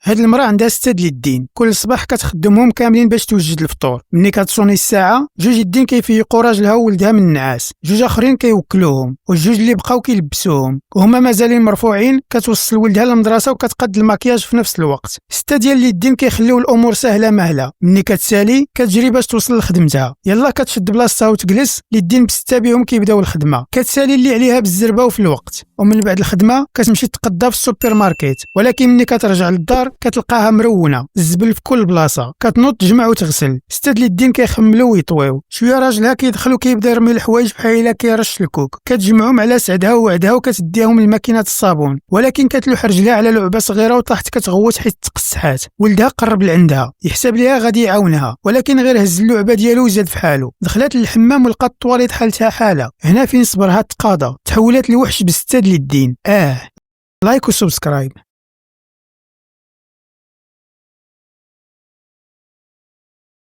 هاد المراه عندها 6 د اليدين، كل صباح كتخدمهم كاملين باش توجد الفطور. ملي كتصوني الساعه، 2 يدين كيفيقوا راجلها وولدها من النعاس، 2 اخرين كيوكلوهم، والجوج اللي بقاو كيلبسوهم، وهما مازالين مرفوعين. كتوصل ولدها للمدرسه وكتقاد الماكياج في نفس الوقت. 6 ديال اليدين كيخليو الامور سهله مهله. ملي كتسالي كتجري باش توصل لخدمتها، يلا كتشد بلاصتها وتجلس. اليدين ب6 بهم كيبداو الخدمه، كتسالي اللي عليها بالزربه وفي الوقت. ومن بعد الخدمه كتمشي تقضى في السوبر ماركت، ولكن ملي كترجع للدار كتلقاها مرونه، الزبل في كل بلاصه. كتنوض تجمع وتغسل. 6 د اليدين كيخملوا ويطويو. شويه راجلها كيدخل وكيبدا يرمي الحوايج بحال الا كيرش الكوك. كتجمعهم على سعدها ووعدها وكتديهم لماكينه الصابون، ولكن كتلوح رجلها على لعبه صغيره وطاحت كتغوت حيت تقسحات. ولدها قرب لعندها يحسب ليها غادي يعاونها، ولكن غير هز اللعبه ديالو وزاد في حاله. دخلت للحمام ولقات الطواليت حالتها حاله. هنا فين صبرها تقاضى، تحولت لوحش ب6 د اليدين. لايك وسبسكرايب.